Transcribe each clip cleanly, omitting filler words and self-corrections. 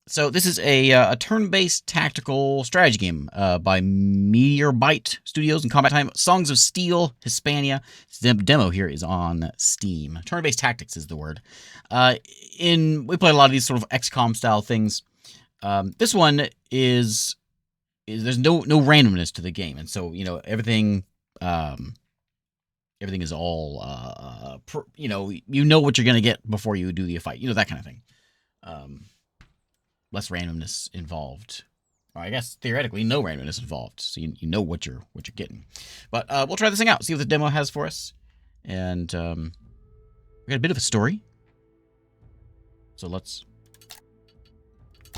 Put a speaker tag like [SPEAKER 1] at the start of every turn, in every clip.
[SPEAKER 1] So this is a turn-based tactical strategy game by Meteorbyte Studios and Combat Time. Songs of Steel, Hispania. The demo here is on Steam. Turn-based tactics is the word. We play a lot of these sort of XCOM style things. This one is there's no randomness to the game, and so everything is all you know what you're gonna get before you do the fight. That kind of thing. Less randomness involved. Or I guess theoretically no randomness involved, so you know what you're getting. But we'll try this thing out, see what the demo has for us, and we got a bit of a story. So let's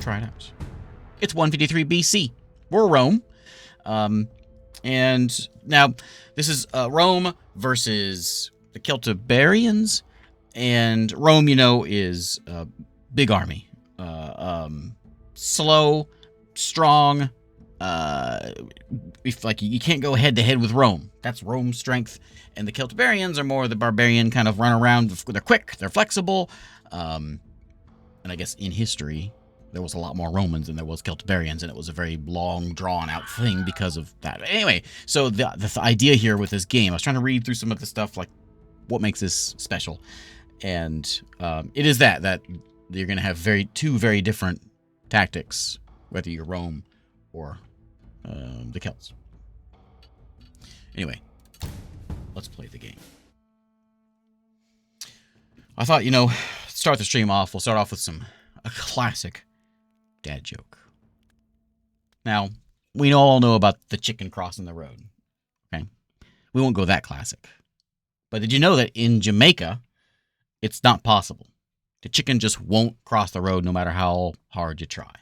[SPEAKER 1] try it out. It's 153 BC. We're Rome, and now this is Rome versus the Celtiberians, and Rome, is a big army. Slow, strong. If you can't go head to head with Rome. That's Rome's strength. And the Celtiberians are more the barbarian kind of run around. They're quick. They're flexible. And I guess in history there was a lot more Romans than there was Celtiberians, and it was a very long, drawn out thing because of that. Anyway, so the idea here with this game, I was trying to read through some of the stuff, like what makes this special, and it is that you're going to have two very different tactics, whether you're Rome or the Celts. Anyway, let's play the game. I thought, start the stream off. We'll start off with a classic dad joke. Now, we all know about the chicken crossing the road. Okay, we won't go that classic. But did you know that in Jamaica, it's not possible? The chicken just won't cross the road no matter how hard you try.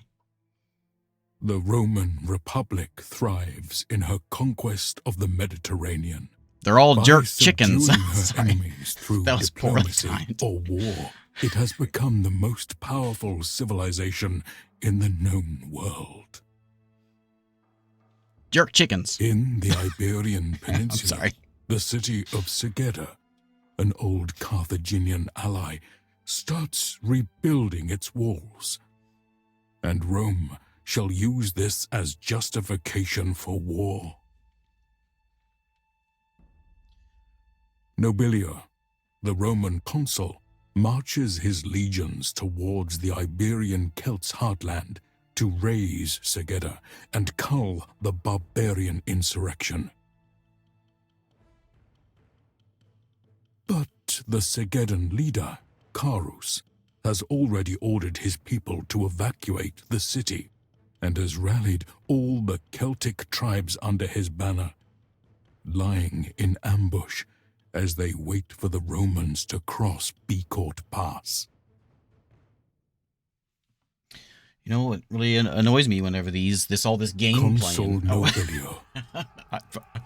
[SPEAKER 2] The Roman Republic thrives in her conquest of the Mediterranean.
[SPEAKER 1] They're all jerk chickens.
[SPEAKER 2] Her enemies through
[SPEAKER 1] that was
[SPEAKER 2] diplomacy or war, it has become the most powerful civilization in the known world.
[SPEAKER 1] Jerk chickens.
[SPEAKER 2] In the Iberian Peninsula,
[SPEAKER 1] I'm sorry.
[SPEAKER 2] The city of Segeda, an old Carthaginian ally, starts rebuilding its walls. And Rome shall use this as justification for war. Nobilia, the Roman consul, marches his legions towards the Iberian Celts' heartland to raise Segeda and cull the barbarian insurrection. But the Segedan leader, Carus, has already ordered his people to evacuate the city and has rallied all the Celtic tribes under his banner, lying in ambush as they wait for the Romans to cross Becourt Pass.
[SPEAKER 1] It really annoys me whenever all this game
[SPEAKER 2] Consul
[SPEAKER 1] playing.
[SPEAKER 2] Nobilio.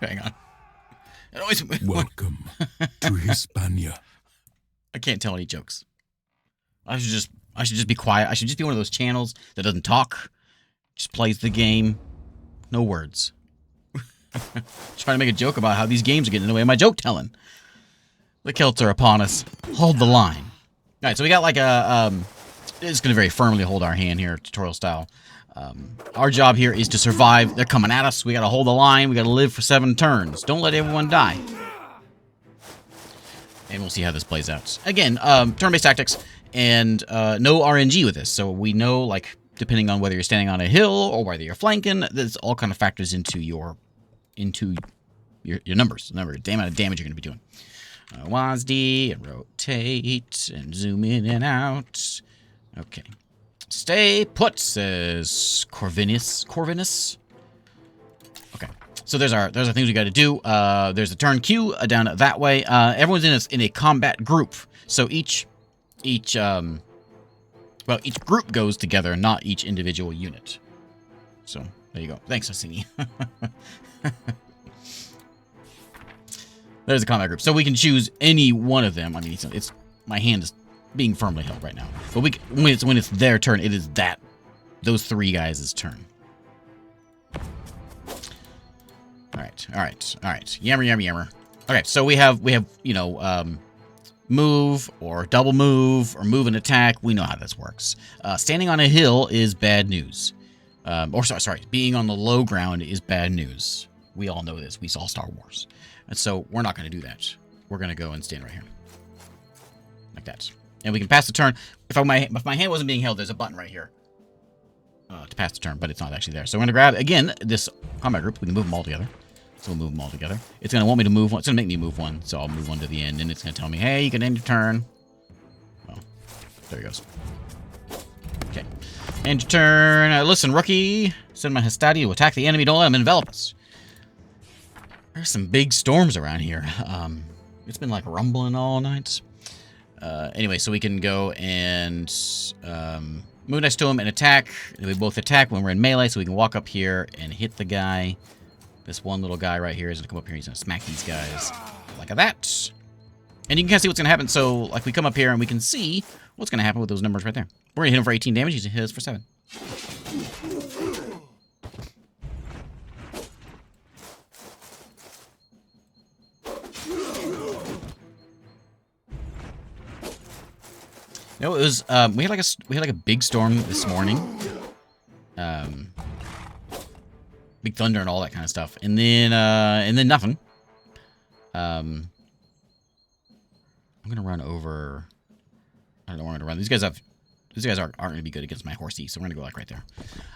[SPEAKER 1] Hang on. It annoys me.
[SPEAKER 2] Welcome to Hispania.
[SPEAKER 1] I can't tell any jokes. I should just be quiet. I should just be one of those channels that doesn't talk, just plays the game, no words. Trying to make a joke about how these games are getting in the way of my joke telling. The Celts are upon us. Hold the line. All right, so we got it's going to very firmly hold our hand here, tutorial style. Our job here is to survive. They're coming at us. We got to hold the line. We got to live for 7 turns. Don't let everyone die. And we'll see how this plays out. Again, turn-based tactics and no RNG with this. So we know, depending on whether you're standing on a hill or whether you're flanking, this all kind of factors into your numbers. The amount of damage you're going to be doing. WASD and rotate and zoom in and out. Okay. Stay put, says Corvinus. Okay. So there's our things we got to do. There's a turn queue down that way. Everyone's in a combat group. So each group goes together, not each individual unit. So there you go. Thanks, Asini. There's a combat group. So we can choose any one of them. I mean, it's my hand is being firmly held right now. But when it's their turn, it is those 3 guys' turn. All right. Yammer. Okay, so we have move or double move or move and attack. We know how this works. Standing on a hill is bad news. Sorry, being on the low ground is bad news. We all know this. We saw Star Wars. And so we're not going to do that. We're going to go and stand right here. Like that. And we can pass the turn. If my hand wasn't being held, there's a button right here to pass the turn, but it's not actually there. So we're going to grab, again, this combat group. We can move them all together. So we'll move them all together. It's going to want me to move one. It's going to make me move one. So I'll move one to the end, and it's going to tell me, hey, you can end your turn. Well, there he goes. Okay. End your turn. Listen, rookie. Send my Histadi to attack the enemy. Don't let them envelop us. There's some big storms around here. It's been like rumbling all night. Anyway, so we can go and move next to him and attack. We both attack when we're in melee, so we can walk up here and hit the guy. This one little guy right here is going to come up here. He's going to smack these guys like that. And you can kind of see what's going to happen. So, like, we come up here and we can see what's going to happen with those numbers right there. We're going to hit him for 18 damage. He's going to hit us for 7. No, it was we had like a big storm this morning, big thunder and all that kind of stuff, and then nothing. I'm gonna run over. I don't know where I'm gonna run. These guys aren't gonna be good against my horsey, so we're gonna go like right there.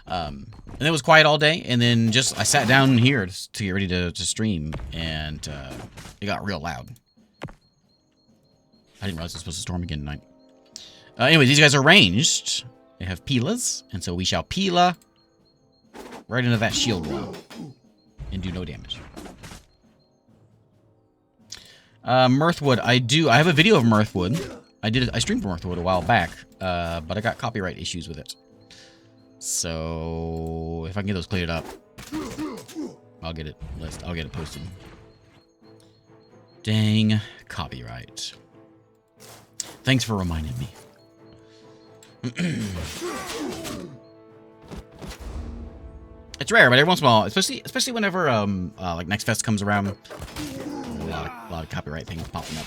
[SPEAKER 1] And it was quiet all day, and then just I sat down here to get ready to stream, and it got real loud. I didn't realize it was supposed to storm again tonight. Anyway, these guys are ranged. They have pilas, and so we shall pila right into that shield wall and do no damage. Mirthwood, I have a video of Mirthwood. I streamed for Mirthwood a while back, but I got copyright issues with it. So if I can get those cleared up, I'll get it posted. Dang, copyright. Thanks for reminding me. It's rare, but every once in a while, especially whenever like Next Fest comes around, a lot of copyright things popping up.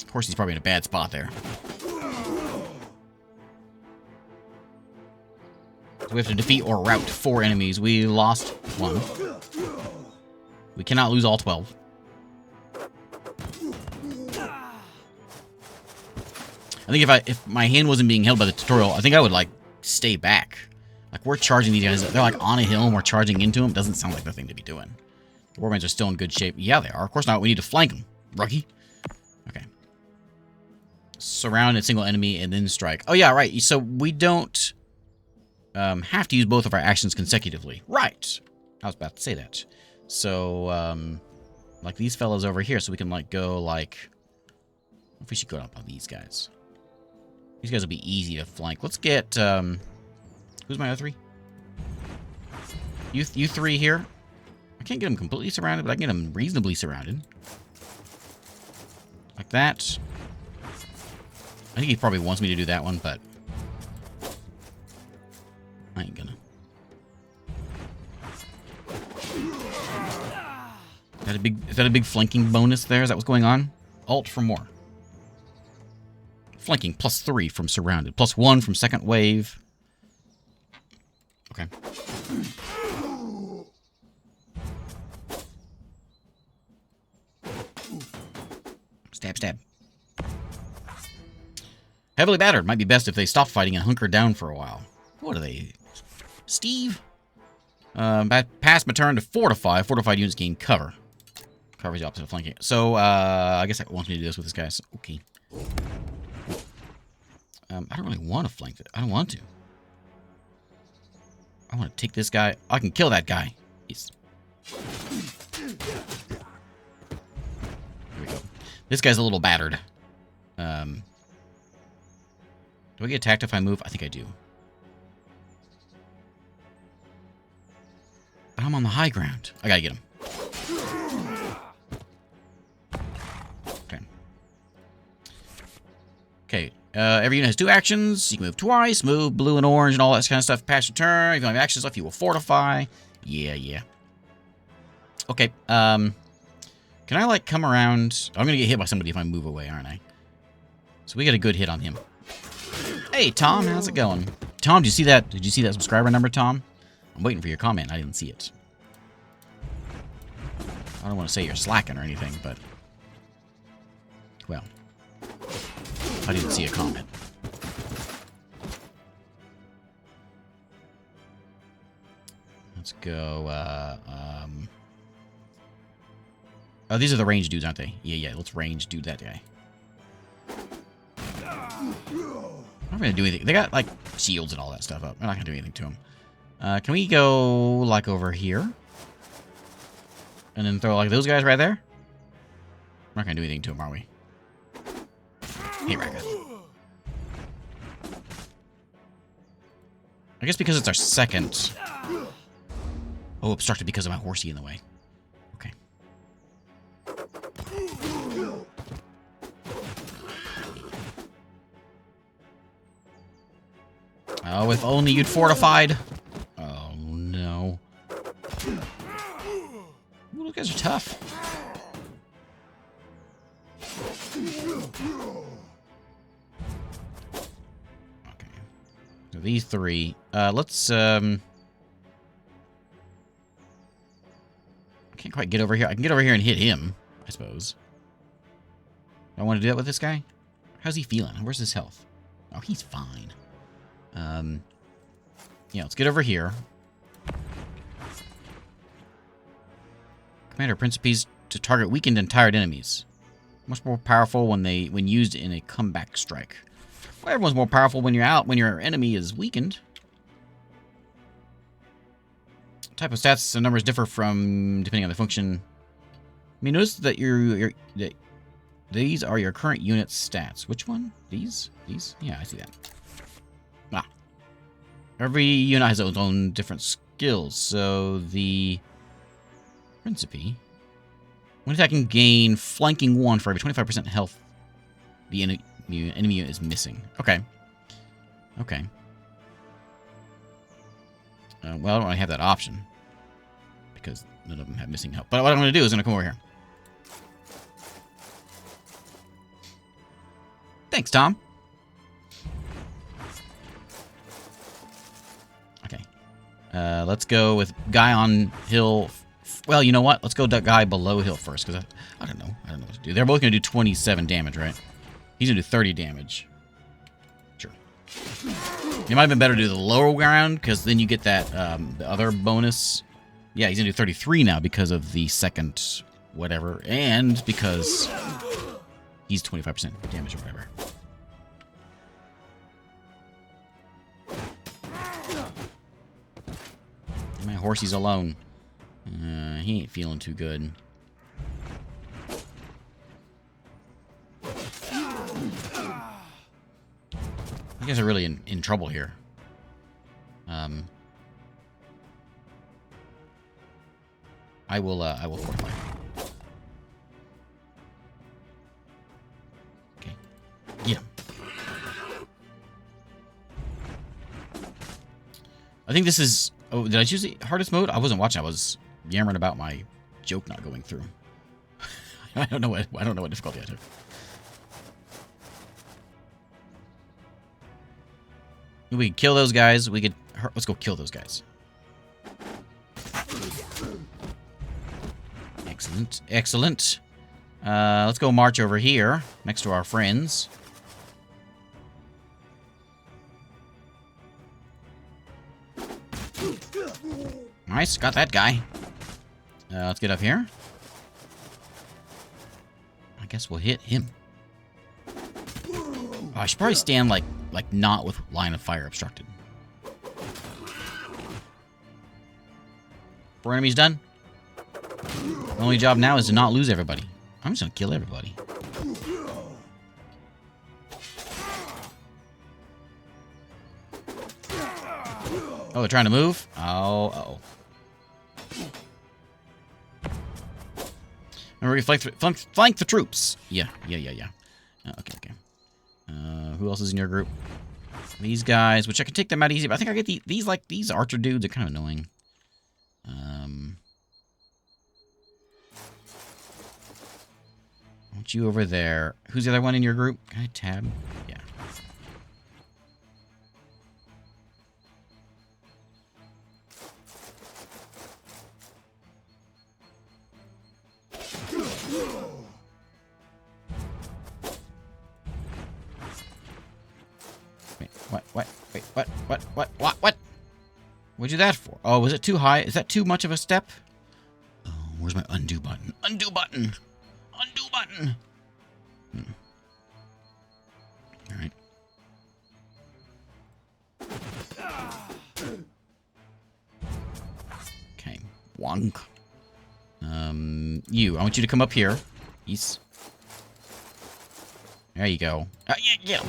[SPEAKER 1] Of course, he's probably in a bad spot there. So we have to defeat or rout 4 enemies. We lost 1. We cannot lose all 12. I think if my hand wasn't being held by the tutorial, I think I would, like, stay back. Like, we're charging these guys. They're, like, on a hill and we're charging into them. Doesn't sound like the thing to be doing. The Warbands are still in good shape. Yeah, they are. Of course not. We need to flank them. Rookie. Okay. Surround a single enemy and then strike. Oh, yeah, right. So we don't have to use both of our actions consecutively. Right. I was about to say that. So, like these fellas over here. So we can, like, go, like... If we should go up on these guys. These guys will be easy to flank. Let's get, who's my other 3? You 3 here. I can't get them completely surrounded, but I can get them reasonably surrounded. Like that. I think he probably wants me to do that one, but I ain't gonna. Is that a big flanking bonus there? Is that what's going on? Alt for more. Flanking, +3 from surrounded. +1 from second wave. Okay. Stab, stab. Heavily battered. Might be best if they stop fighting and hunker down for a while. What are they? Steve? Pass my turn to fortify. Fortified units gain cover. Cover is the opposite of flanking. So, I guess it wants me to do this with this guy. So, okay. I don't really want to flank it. I don't want to. I want to take this guy. I can kill that guy. Yes. Here we go. This guy's a little battered. Do I get attacked if I move? I think I do. But I'm on the high ground. I gotta get him. Okay. Okay. Every unit has 2 actions. You can move twice, move blue and orange and all that kind of stuff. Pass your turn. If you don't have actions left, you will fortify. Yeah. Okay. Can I, like, come around? I'm gonna get hit by somebody if I move away, aren't I? So we got a good hit on him. Hey, Tom, how's it going? Tom, did you see that? Did you see that subscriber number, Tom? I'm waiting for your comment. I didn't see it. I don't want to say you're slacking or anything, but... Well, I didn't see a comment. Let's go, Oh, these are the range dudes, aren't they? Yeah, let's range dude that guy. I'm not gonna do anything. They got, like, shields and all that stuff up. I'm not gonna do anything to them. Can we go, like, over here? And then throw, like, those guys right there? We're not gonna do anything to them, are we? Hey, Raka. I guess because it's our second... Oh, obstructed because of my horsey in the way. Okay. Oh, if only you'd fortified. Oh, no. Ooh, those guys are tough. Okay. So these three. Let's, can't quite get over here. I can get over here and hit him, I suppose. I want to do that with this guy. How's he feeling? Where's his health? Oh, he's fine. Yeah, let's get over here. Commander Principes to target weakened and tired enemies. Much more powerful when used in a comeback strike. Well, everyone's more powerful when you're out when your enemy is weakened. Type of stats and numbers differ from depending on the function. I mean, notice that these are your current unit stats. Which one? These? These? Yeah, I see that. Ah. Every unit has its own different skills. So the Principe, when attacking, gain flanking 1 for every 25% health the enemy unit is missing. Okay. Okay. Well, I don't really have that option because none of them have missing health. But what I'm going to do is I'm going to come over here. Thanks, Tom. Okay. Let's go with guy on hill. Well, you know what? Let's go that guy below hill first because I don't know. I don't know what to do. They're both going to do 27 damage, right? He's going to do 30 damage. Sure. It might have been better to do the lower ground, because then you get that the other bonus. Yeah, he's going to do 33 now because of the second whatever, and because he's 25% damage or whatever. My horsey's alone. He ain't feeling too good. You guys are really in trouble here. I will fortify. Okay. Get him. I think this is... Oh, did I choose the hardest mode? I wasn't watching. I was yammering about my joke not going through. I don't know what difficulty I took. We could kill those guys. We could... Let's go kill those guys. Excellent. Excellent. Let's go march over here, next to our friends. Nice. Got that guy. Let's get up here. I guess we'll hit him. Oh, I should probably stand, like not with line of fire obstructed. 4 enemies done. The only job now is to not lose everybody. I'm just gonna kill everybody. Oh, they're trying to move? Oh, uh-oh. Remember, flank the troops. Yeah. Okay. Who else is in your group? These guys, which I can take them out easy, but I think I get these archer dudes are kind of annoying. Put you over there. Who's the other one in your group? Can I tab? Yeah. Wait, what? Wait, what? What'd you do that for? Oh, was it too high? Is that too much of a step? Oh, where's my undo button? Undo button! Undo button! Alright. Okay. Wonk. I want you to come up here. Yes. There you go. Yeah.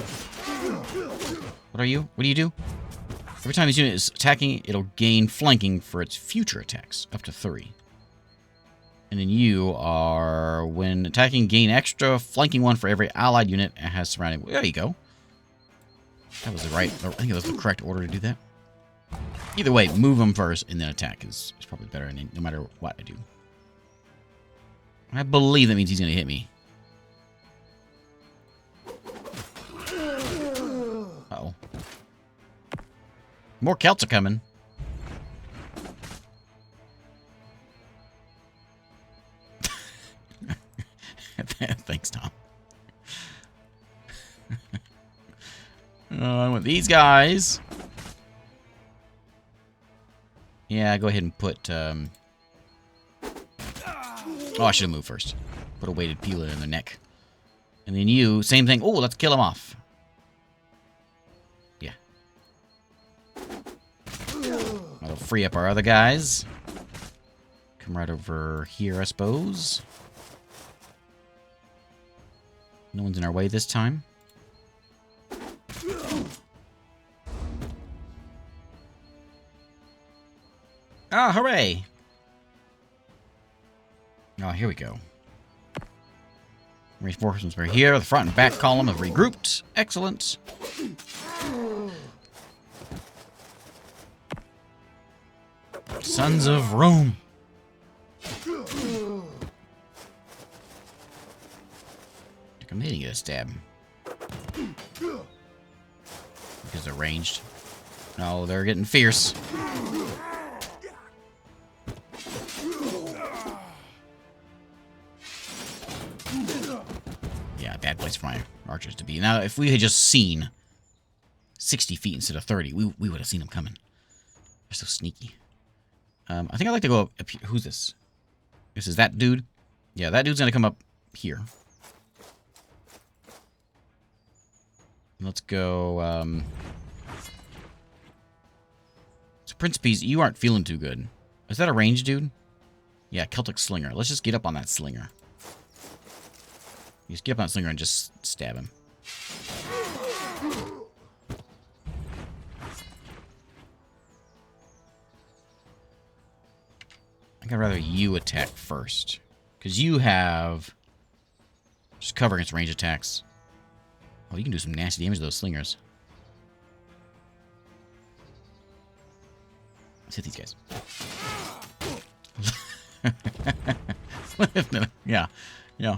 [SPEAKER 1] What are you? What do you do? Every time this unit is attacking, it'll gain flanking for its future attacks, up to 3. And then you are, when attacking, gain extra flanking 1 for every allied unit it has surrounding. There you go. That was I think that was the correct order to do that. Either way, move them first and then attack is probably better, no matter what I do. I believe that means he's going to hit me. Uh-oh. More Celts are coming. Thanks, Tom. I want these guys. Yeah, go ahead and put... Oh, I should have moved first. Put a weighted peeler in the neck. And then you, same thing. Oh, let's kill him off. Yeah. That'll free up our other guys. Come right over here, I suppose. No one's in our way this time. Ah, hooray! Oh, here we go. Reinforcements are here. The front and back column have regrouped. Excellent. Sons of Rome. I'm hitting it a stab. Because they're ranged. No, they're getting fierce. Yeah, bad place for my archers to be. Now, if we had just seen 60 feet instead of 30, we would have seen them coming. They're so sneaky. I think I'd like to go up here. Who's this? This is that dude? Yeah, that dude's going to come up here. Let's go, So, Principes, you aren't feeling too good. Is that a ranged dude? Yeah, Celtic Slinger. Let's just get up on that Slinger. You just get up on that Slinger and just stab him. I think I'd rather you attack first. Because you have... just cover against range attacks. Oh, you can do some nasty damage to those slingers. Let's hit these guys. Yeah. Yeah.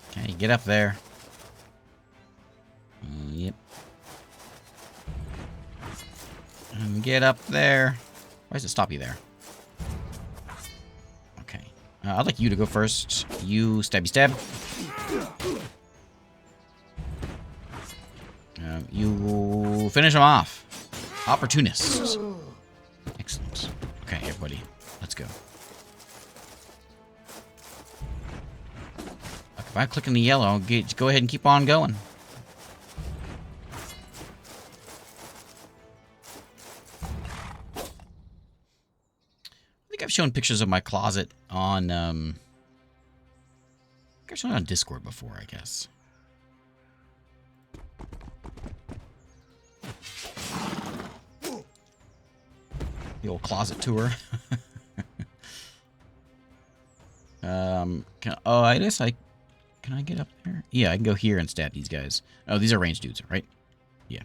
[SPEAKER 1] Okay, get up there. Yep. And get up there. Why does it stop you there? Okay. I'd like you to go first. You stabby stab. You finish him off. Opportunists. Excellent. Okay, everybody. Let's go. If I click on the yellow, go ahead and keep on going. I've shown pictures of my closet on, I've shown it on Discord before, I guess. The old closet tour. Oh, I guess I Can I get up there? Yeah, I can go here and stab these guys. Oh, these are ranged dudes, right? Yeah.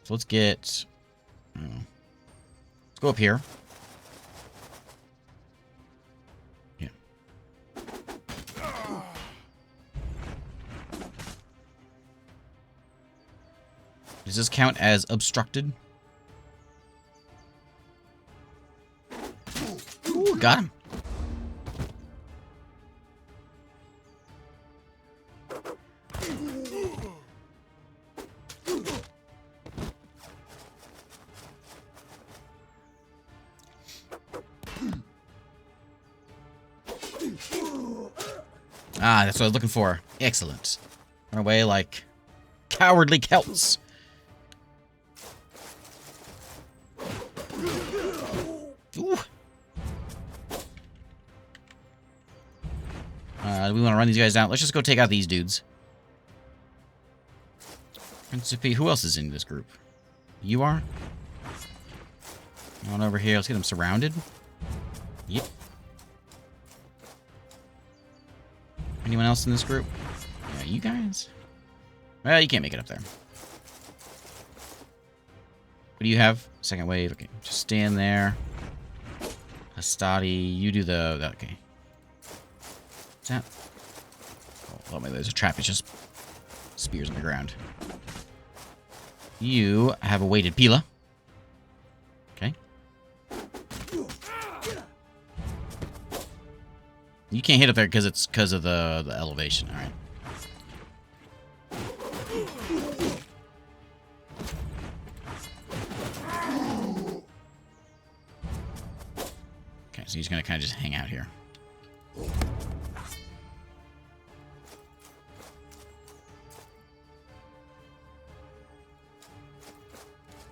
[SPEAKER 1] So let's get... let's go up here. Yeah. Does this count as obstructed? Ooh, got him. Ah, that's what I was looking for. Excellent. Run away like cowardly Celts. Ooh. We want to run these guys down. Let's just go take out these dudes. Principe, who else is in this group? You are? On over here. Let's get them surrounded. Yep. Anyone else in this group? Yeah, you guys? Well, you can't make it up there. What do you have? Second wave. Okay, just stand there. Hastati, you do the okay. What's that? Oh, wait, there's a trap. It's just spears on the ground. You have a weighted Pila. Okay. You can't hit up there because it's because of the elevation. All right. Okay, so he's gonna kind of just hang out here.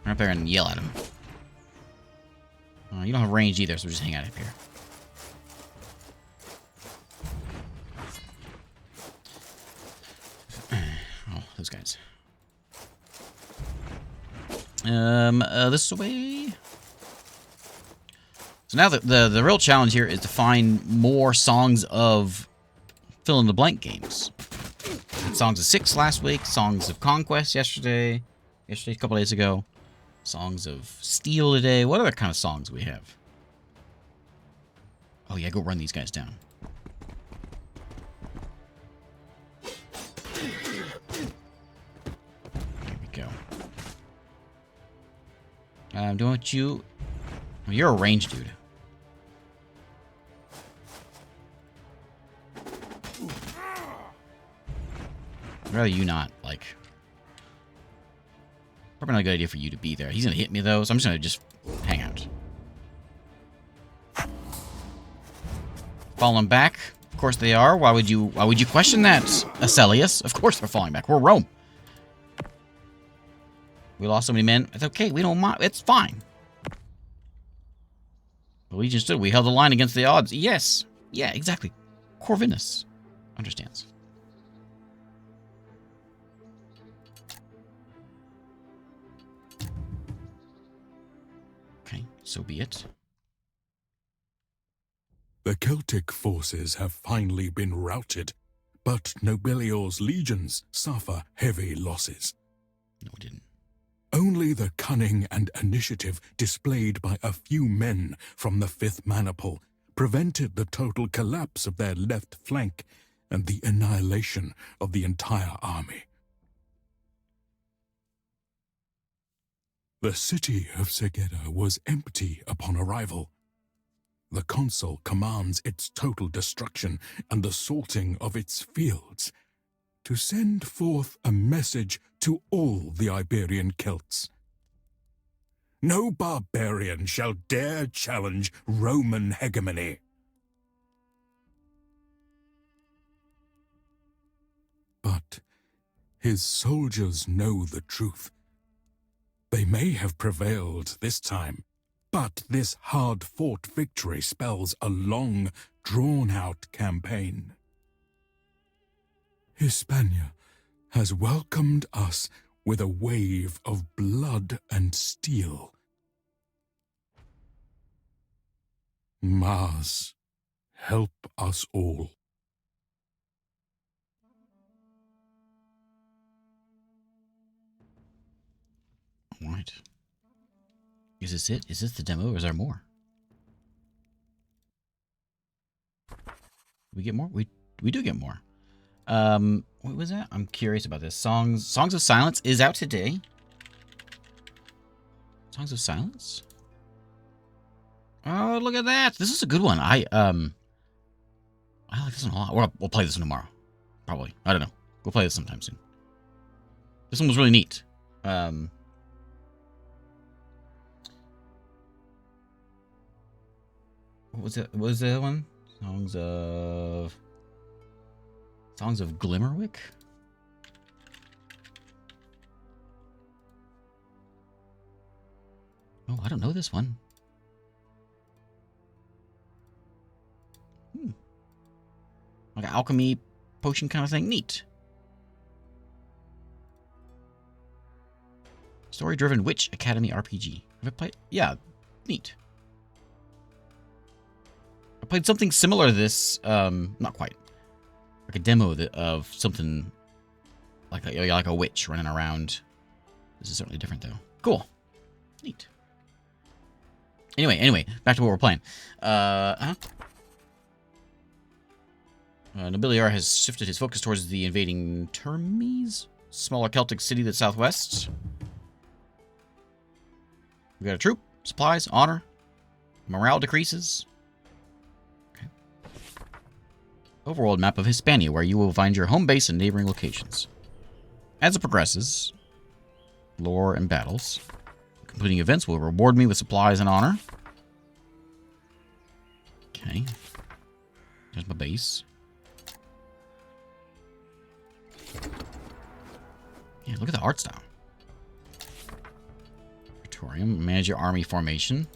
[SPEAKER 1] Run up there and yell at him. You don't have range either, so just hang out up here. Oh, those guys. This way. So now the real challenge here is to find more songs of fill in the blank games. Songs of 6 last week, Songs of Conquest yesterday, a couple days ago, Songs of Steel today. What other kind of songs do we have? Oh yeah, go run these guys down. There we go. Don't you... Oh, you're a ranged dude. I'd rather you not, like... Probably not a good idea for you to be there. He's gonna hit me, though, so I'm just gonna just hang out. Falling back? Of course they are. Why would you question that, Acelius? Of course they're falling back. We're Rome. We lost so many men. It's okay. We don't mind. It's fine. The Legion stood. We held the line against the odds. Yes. Yeah, exactly. Corvinus understands. Okay, so be it.
[SPEAKER 2] The Celtic forces have finally been routed, but Nobilior's legions suffer heavy losses.
[SPEAKER 1] No, we didn't.
[SPEAKER 2] Only the cunning and initiative displayed by a few men from the 5th Maniple prevented the total collapse of their left flank and the annihilation of the entire army. The city of Segeda was empty upon arrival. The consul commands its total destruction and the salting of its fields, to send forth a message to all the Iberian Celts. No barbarian shall dare challenge Roman hegemony. But his soldiers know the truth. They may have prevailed this time, but this hard-fought victory spells a long, drawn-out campaign. Hispania has welcomed us with a wave of blood and steel. Mars, help us all.
[SPEAKER 1] right. Is this it? Is this the demo, or is there more? We get more? We do get more. What was that? I'm curious about this. Songs of Silence is out today. Songs of Silence? Oh, look at that. This is a good one. I like this one a lot. We'll play this one tomorrow. Probably. I don't know. We'll play this sometime soon. This one was really neat. What was it? What was the other one? Songs of Glimmerwick? Oh, I don't know this one. Like an alchemy potion kind of thing. Neat. Story-driven Witch Academy RPG. Have I played? Yeah, neat. I played something similar to this. Not quite. Like a demo of something like a witch running around. This is certainly different, though. Cool. Neat. Anyway, back to what we're playing. Nobiliar has shifted his focus towards the invading Termes, smaller Celtic city to the southwest. We got a troop, supplies, honor, morale decreases. Okay. Overworld map of Hispania, where you will find your home base and neighboring locations. As it progresses, lore and battles. Completing events will reward me with supplies and honor. Okay. There's my base. Yeah, look at the art style. Praetorium, manage your army formation.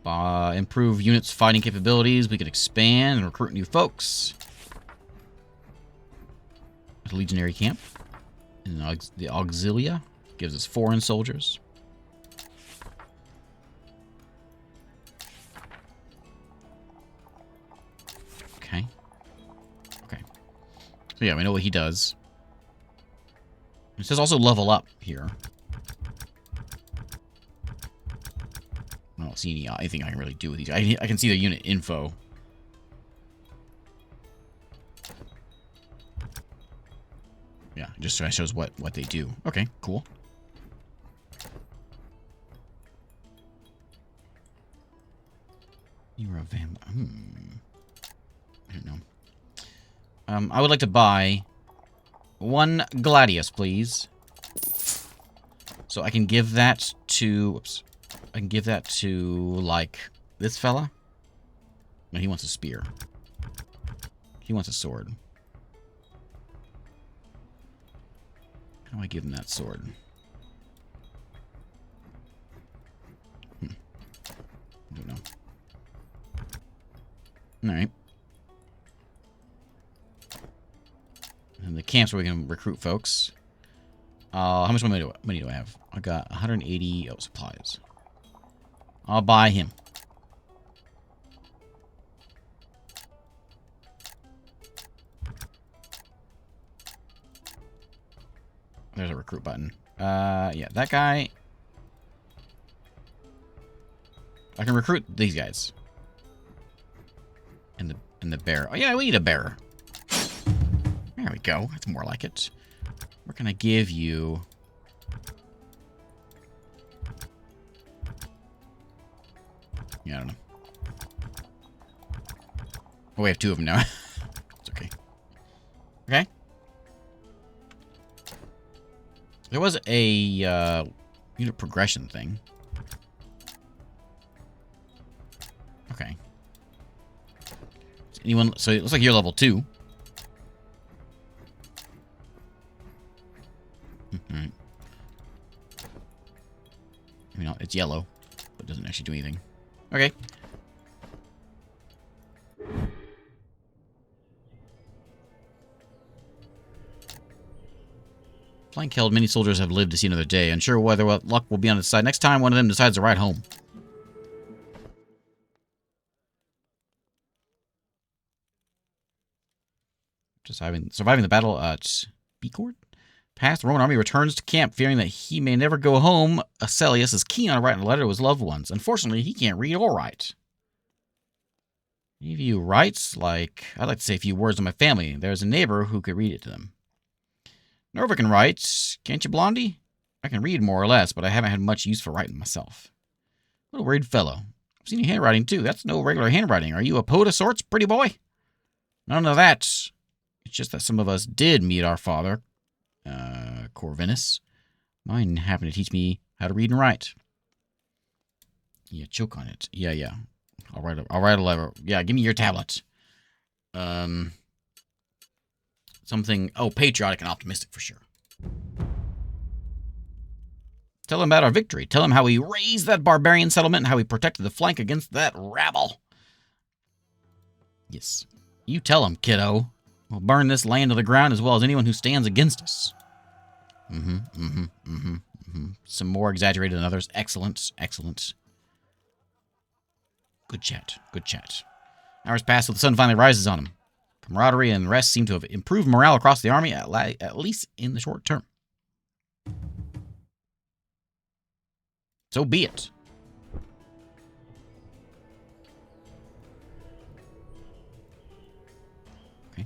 [SPEAKER 1] Improve units' fighting capabilities. We can expand and recruit new folks. There's a legionary camp. And the Auxilia gives us foreign soldiers. Okay. Okay. So yeah, we know what he does. It says also level up here. I don't see anything I can really do with these. I can see the unit info. Yeah, just shows what they do. Okay, cool. You're a vampire. I don't know. I would like to buy one Gladius, please. So I can give that to... Whoops. I can give that to, like, this fella. No, he wants a spear. He wants a sword. How do I give him that sword? I don't know. Alright. And the camps where we can recruit folks. How much money do I have? I got 180 supplies. I'll buy him. There's a recruit button. Yeah, that guy. I can recruit these guys. And the bear. Oh yeah, we need a bearer. There we go. That's more like it. We're gonna give you. Yeah, I don't know. Oh, we have two of them now. It's okay. Okay. There was a unit progression thing. Okay. Anyone? So it looks like you're level 2. Alright. I mean, it's yellow, but it doesn't actually do anything. Okay. Flank held, many soldiers have lived to see another day. Unsure whether luck will be on its side next time one of them decides to ride home. Surviving the battle at Becord? Past, the Roman army returns to camp, fearing that he may never go home. Acelius is keen on writing a letter to his loved ones. Unfortunately, he can't read or write. Any of you writes? Like, I'd like to say a few words to my family. There's a neighbor who could read it to them. Nerva can write. Can't you, Blondie? I can read more or less, but I haven't had much use for writing myself. What a worried fellow. I've seen your handwriting, too. That's no regular handwriting. Are you a poet of sorts, pretty boy? None of that. It's just that some of us did meet our father, Corvinus. Mine happened to teach me how to read and write. Yeah, choke on it. Yeah. I'll write a letter. Yeah, give me your tablet. Something, patriotic and optimistic for sure. Tell him about our victory. Tell him how we raised that barbarian settlement and how we protected the flank against that rabble. Yes. You tell him, kiddo. We'll burn this land to the ground as well as anyone who stands against us. Some more exaggerated than others. Excellent. Good chat. Hours pass till the sun finally rises on him. Camaraderie and rest seem to have improved morale across the army, at least in the short term. So be it. Okay.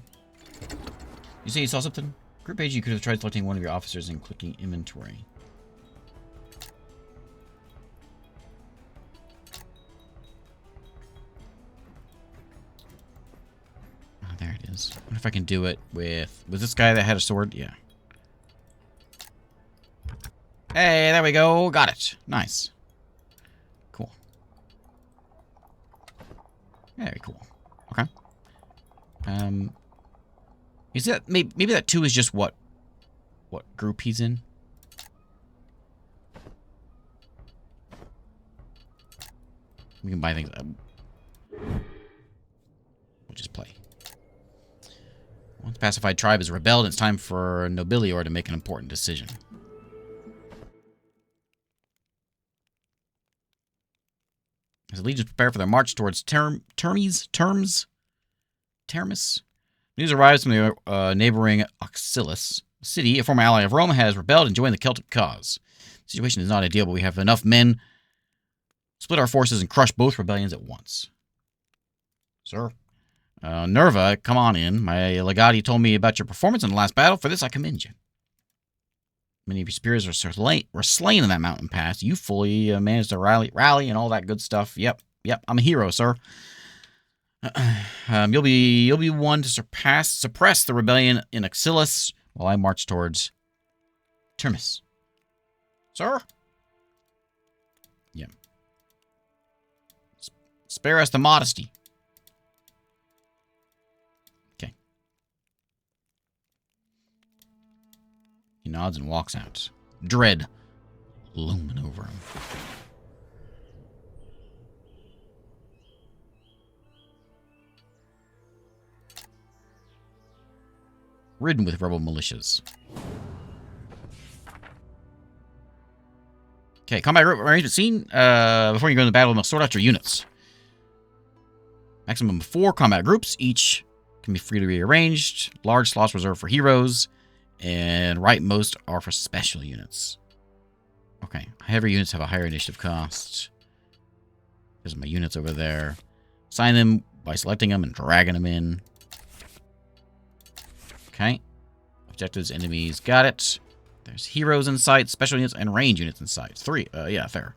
[SPEAKER 1] You say you saw something? Group page, you could have tried selecting one of your officers and clicking inventory. Oh, there it is. I wonder if I can do it with... Was this guy that had a sword? Yeah. Hey, there we go. Got it. Nice. Cool. Very cool. Okay. Is that maybe that 2 is just what group he's in? We can buy things. We'll just play. Once pacified tribe has rebelled, it's time for Nobilior to make an important decision. As the legions prepare for their march towards Termis, news arrives from the neighboring Auxilis city. A former ally of Rome has rebelled and joined the Celtic cause. The situation is not ideal, but we have enough men to split our forces and crush both rebellions at once. Sir. Nerva, come on in. My legati told me about your performance in the last battle. For this, I commend you. Many of your spears were slain in that mountain pass. You fully managed to rally and all that good stuff. Yep. I'm a hero, sir. You'll be one to suppress the rebellion in Auxilis while I march towards Termis. Sir? Yeah. Spare us the modesty. Okay. He nods and walks out. Dread looming over him. Ridden with rebel militias. Okay, combat arrangement scene. Before you go into battle, sort out your units. Maximum of 4 combat groups. Each can be freely rearranged. Large slots reserved for heroes. And rightmost are for special units. Okay, heavy units have a higher initiative cost. There's my units over there. Assign them by selecting them and dragging them in. Okay. Objectives, enemies, got it. There's heroes in sight, special units, and range units in sight. 3. Yeah, fair.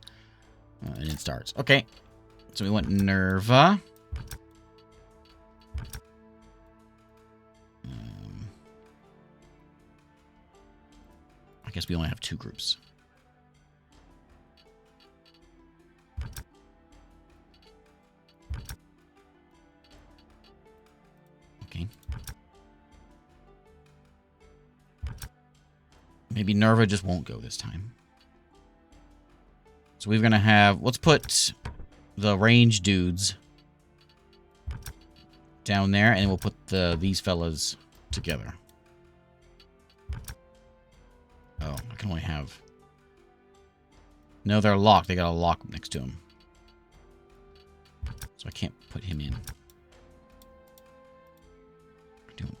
[SPEAKER 1] And it starts. Okay. So we went Nerva. I guess we only have 2 groups. Okay. Maybe Nerva just won't go this time. So we're going to have... Let's put the range dudes down there, and we'll put these fellas together. Oh, I can only have... No, they're locked. They got a lock next to them. So I can't put him in.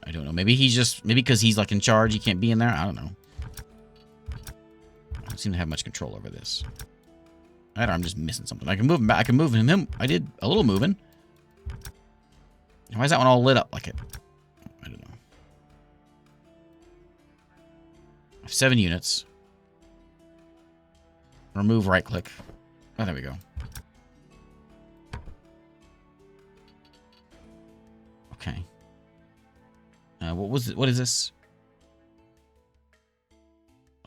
[SPEAKER 1] I don't know. Maybe he's just... Maybe because he's like in charge, he can't be in there? I don't know. don't seem to have much control over this. I'm just missing something. I can move him back. I can move him. I did a little moving. Why is that one all lit up like it? I don't know. I have 7 units. Remove right click. Oh, there we go. Okay. What was it? What is this?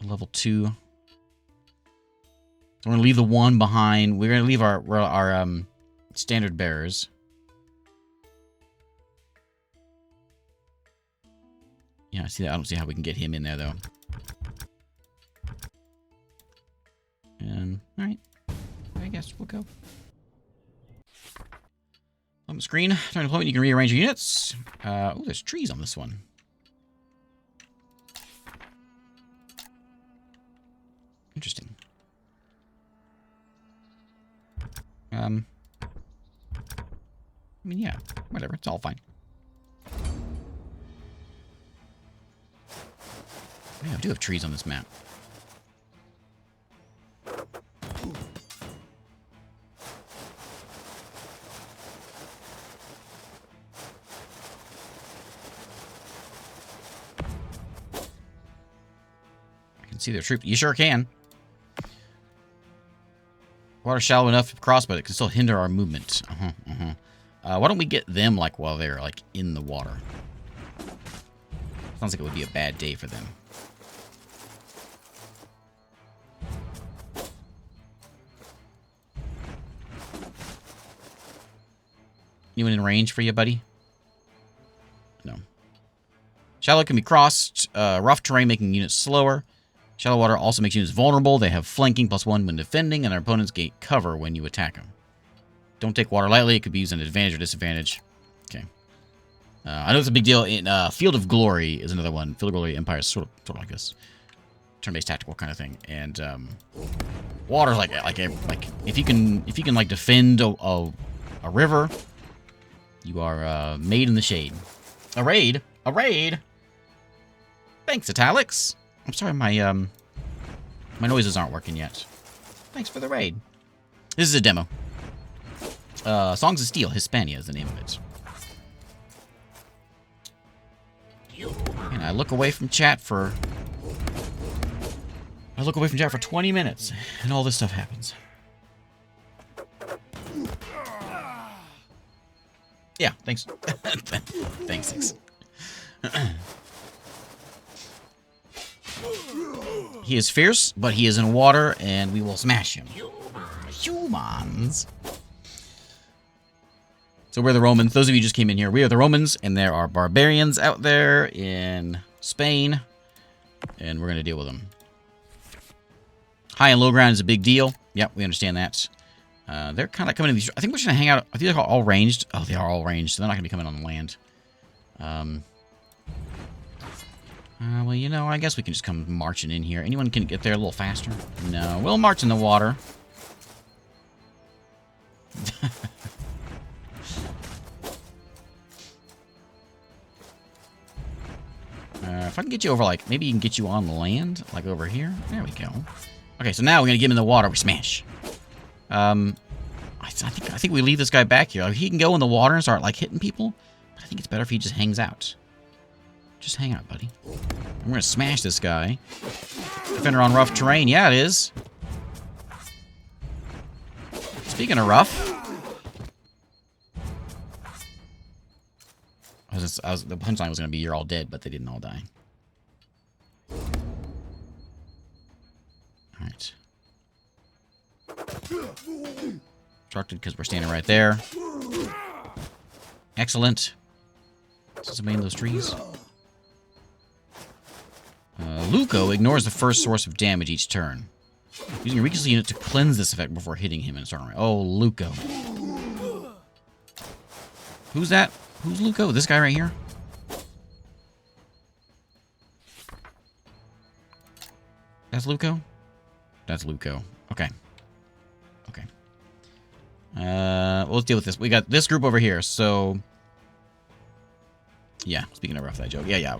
[SPEAKER 1] A level 2. So we're gonna leave the 1 behind. We're gonna leave our standard bearers. Yeah, I see that. I don't see how we can get him in there though. All right. I guess we'll go. On the screen, during deployment, you can rearrange your units. Oh, there's trees on this one. Interesting. I mean, yeah, whatever. It's all fine. Yeah, I do have trees on this map. See their troop. You sure can. Water shallow enough to cross, but it can still hinder our movement. Why don't we get them like while they're like in the water? Sounds like it would be a bad day for them. Anyone in range for you, buddy? No. Shallow can be crossed. Rough terrain making units slower. Shallow water also makes units vulnerable. They have flanking +1 when defending, and their opponents gain cover when you attack them. Don't take water lightly. It could be used an advantage or disadvantage. Okay. I know it's a big deal. In Field of Glory is another one. Field of Glory Empire is sort of like this. Turn-based tactical kind of thing. And water, like if you can like defend a river, you are made in the shade. A raid. A raid. Thanks, Italics. I'm sorry, my noises aren't working yet. Thanks for the raid. This is a demo. Songs of Steel, Hispania is the name of it. And I look away from chat for 20 minutes, and all this stuff happens. Yeah, thanks. Thanks, Six. He is fierce, but he is in water, and we will smash him. Humans. So we're the Romans. Those of you who just came in here, we are the Romans, and there are barbarians out there in Spain, and we're going to deal with them. High and low ground is a big deal. Yep, we understand that. They're kind of coming in these... I think we're just going to hang out... I think they're all ranged. Oh, they are all ranged, so they're not going to be coming on the land. Well, you know, I guess we can just come marching in here. Anyone can get there a little faster? No, we'll march in the water. If I can get you over, like, maybe you can get you on the land, like over here. There we go. Okay, so now we're gonna get him in the water. We smash. I think we leave this guy back here. He can go in the water and start like hitting people, but I think it's better if he just hangs out. Just hang out, buddy. I'm gonna smash this guy. Defender on rough terrain. Yeah, it is. Speaking of rough, the punchline was gonna be you're all dead, but they didn't all die. All right. Obstructed because we're standing right there. Excellent. Is somebody in those trees? Luco ignores the first source of damage each turn. Using a weakness unit to cleanse this effect before hitting him and starting. Oh, Luco. Who's that? Who's Luco? This guy right here? That's Luco? That's Luco. Okay. Okay. Well, let's deal with this. We got this group over here, so... Yeah, speaking of rough that joke. Yeah.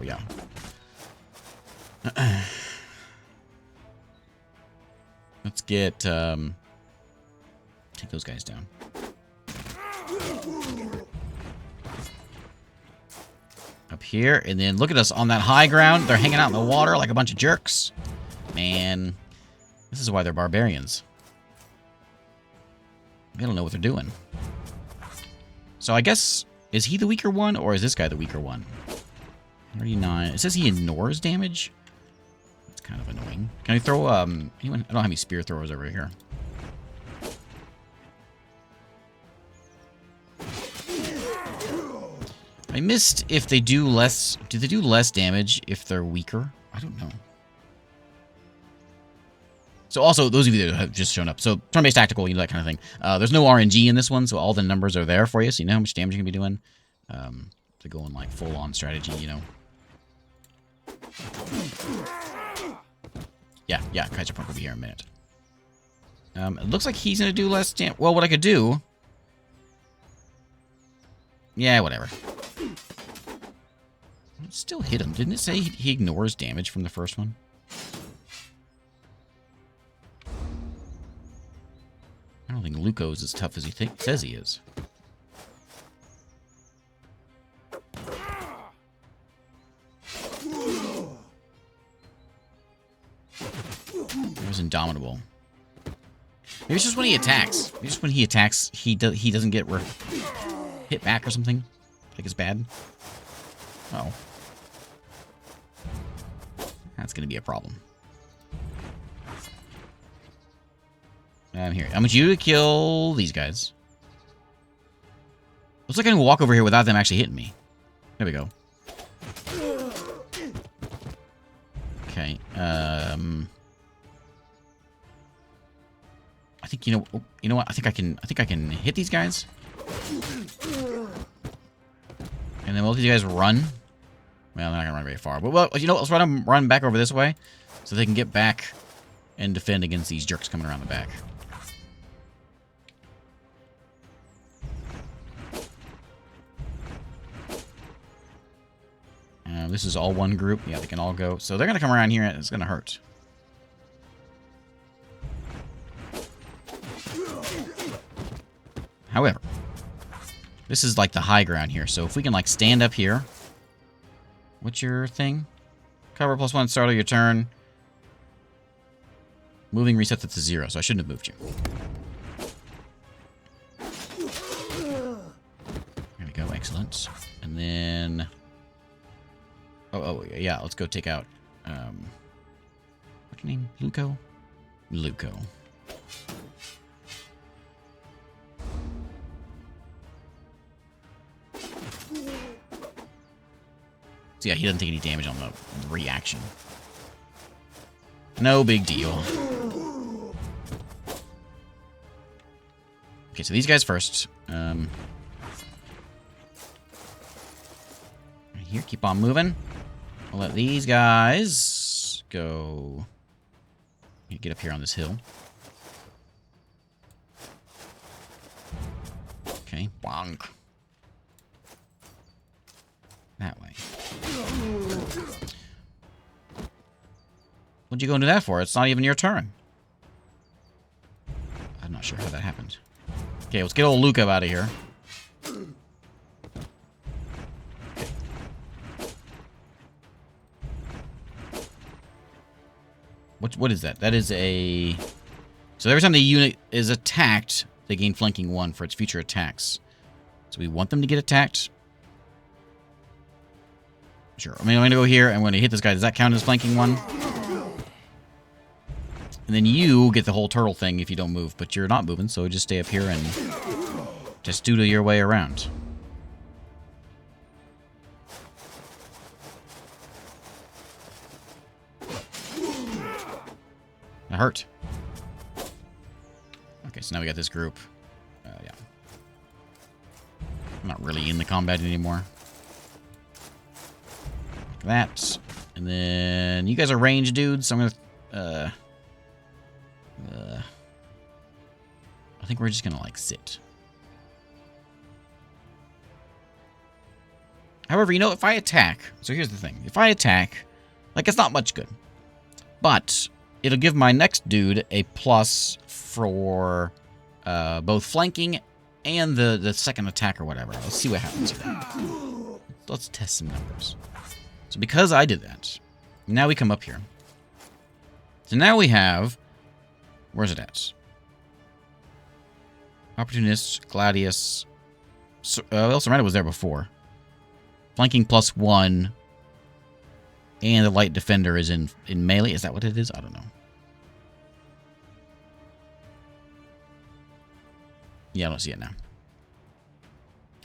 [SPEAKER 1] Let's get, take those guys down. Up here, and then look at us on that high ground. They're hanging out in the water like a bunch of jerks. Man, this is why they're barbarians. They don't know what they're doing. So I guess, is he the weaker one, or is this guy the weaker one? 39. It says he ignores damage. That's kind of annoying. Can I throw, anyone? I don't have any spear throwers over here. I missed if they do less... Do they do less damage if they're weaker? I don't know. So also, those of you that have just shown up. So turn-based tactical, you know, that kind of thing. There's no RNG in this one, so all the numbers are there for you, so you know how much damage you're going to be doing. To go in, like, full-on strategy, you know. Yeah, Kaiserpunk will be here in a minute. It looks like he's going to do less damage. Well, what I could do... Yeah, whatever. It still hit him. Didn't it say he ignores damage from the first one? I don't think Luco's as tough as he says he is. There's Indomitable. Maybe it's just when he attacks. Maybe just when he attacks, he doesn't get hit back or something. I think it's bad. Oh. That's going to be a problem. I'm here. I want you to kill these guys. Looks like I can walk over here without them actually hitting me. There we go. Okay. I think you know what? I think I can hit these guys. And then we'll let these guys run. Well, they're not gonna run very far. But well, you know what? Let's run back over this way so they can get back and defend against these jerks coming around the back. This is all one group. Yeah, they can all go. So they're going to come around here, and it's going to hurt. However, this is like the high ground here. So if we can like stand up here. What's your thing? Cover +1, start of your turn. Moving resets it to 0, so I shouldn't have moved you. There we go, excellent. And then... Oh, yeah, let's go take out... what's your name? Luco? Luco. So yeah, he doesn't take any damage on the reaction. No big deal. Okay, so these guys first. Here, keep on moving. I'll let these guys go. Get up here on this hill. Okay, bonk. That way. What'd you go and do that for? It's not even your turn. I'm not sure how that happened. Okay, let's get old Luca out of here. What is that? That is a... So every time the unit is attacked, they gain flanking 1 for its future attacks. So we want them to get attacked. Sure. I mean, I'm going to go here. I'm going to hit this guy. Does that count as flanking 1? And then you get the whole turtle thing if you don't move. But you're not moving, so just stay up here and just doodle your way around. That hurt. Okay, so now we got this group. Yeah. I'm not really in the combat anymore. Like that. And then you guys are ranged dudes, so I'm gonna... I think we're just gonna, like, sit. However, you know, if I attack... So here's the thing. If I attack... Like, it's not much good. But... it'll give my next dude a plus for both flanking and the second attack or whatever. Let's see what happens here. Let's test some numbers. So because I did that, now we come up here. So now we have... Where's it at? Opportunist, Gladius... well, Serena was there before. Flanking +1. And the light defender is in melee. Is that what it is? I don't know. Yeah, I don't see it now.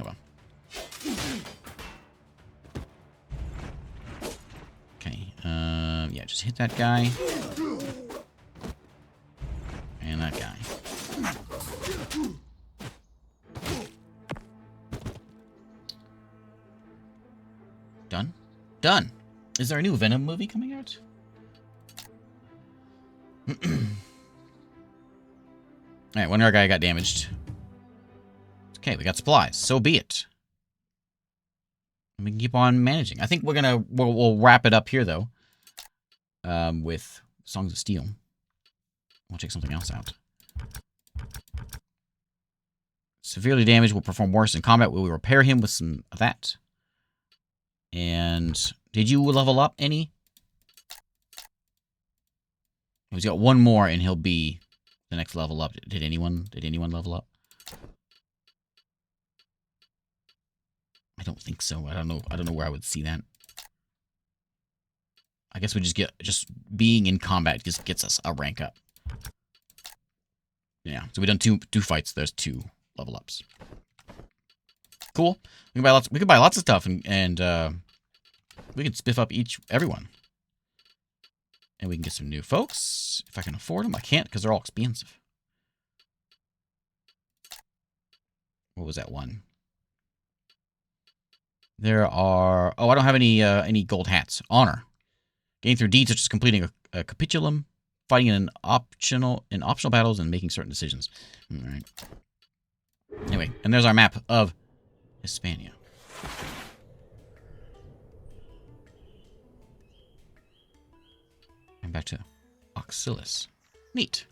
[SPEAKER 1] Oh well. Okay. Yeah, just hit that guy. And that guy. Done? Done. Is there a new Venom movie coming out? Alright, one of our guy got damaged. Okay, we got supplies. So be it. We can keep on managing. I think we'll wrap it up here, though. With Songs of Steel. We'll check something else out. Severely damaged will perform worse in combat. Will we repair him with some of that? And did you level up any? He's got one more, and he'll be the next level up. Did anyone level up? I don't think so. I don't know where I would see that. I guess we just being in combat just gets us a rank up. Yeah. So we've done two fights. There's 2 level ups. Cool. We can buy lots of stuff and we can spiff up everyone. And we can get some new folks if I can afford them. I can't because they're all expensive. What was that one? There are... Oh, I don't have any gold hats. Honor. Gain through deeds such as completing a capitulum, fighting in optional battles, and making certain decisions. All right. Anyway, and there's our map of Hispania. And back to Oxalis. Neat.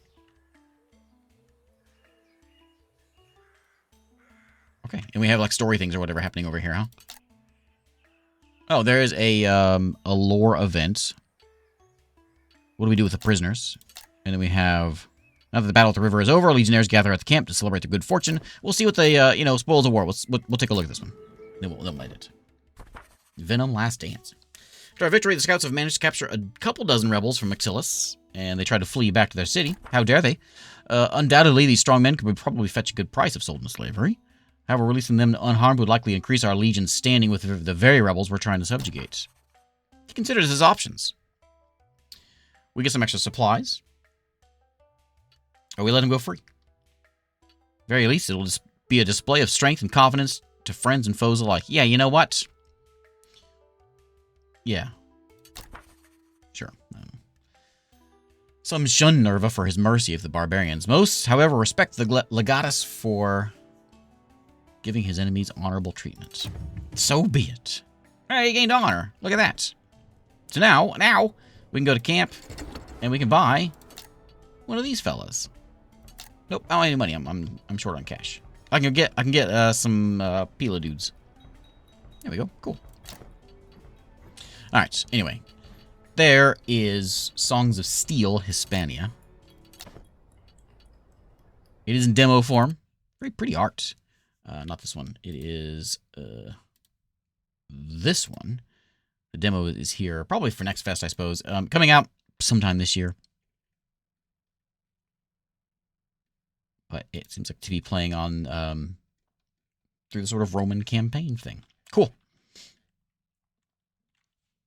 [SPEAKER 1] Okay, and we have like story things or whatever happening over here, huh? Oh, there is a lore event. What do we do with the prisoners? And then we have... Now that the battle at the river is over, legionnaires gather at the camp to celebrate their good fortune. We'll see what the, spoils of war. We'll take a look at this one. Then we'll light it. Venom Last Dance. After our victory, the scouts have managed to capture a couple dozen rebels from Oxalis, and they tried to flee back to their city. How dare they? Undoubtedly, these strong men could probably fetch a good price if sold into slavery. However, releasing them unharmed would likely increase our legion's standing with the very rebels we're trying to subjugate. He considers his options. We get some extra supplies. Or we let him go free. Very least, it'll just be a display of strength and confidence to friends and foes alike. Yeah, you know what? Yeah. Sure. Some shun Nerva for his mercy of the barbarians. Most, however, respect the legatus for giving his enemies honorable treatment. So be it. Alright, he gained honor. Look at that. So now, we can go to camp, and we can buy one of these fellas. Nope, I don't have any money. I'm short on cash. I can get some Pila dudes. There we go. Cool. Alright, anyway. There is Songs of Steel, Hispania. It is in demo form. Very pretty art. Not this one. It is this one. The demo is here. Probably for Next Fest, I suppose. Coming out sometime this year. But it seems like to be playing on through the sort of Roman campaign thing. Cool.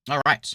[SPEAKER 1] All right.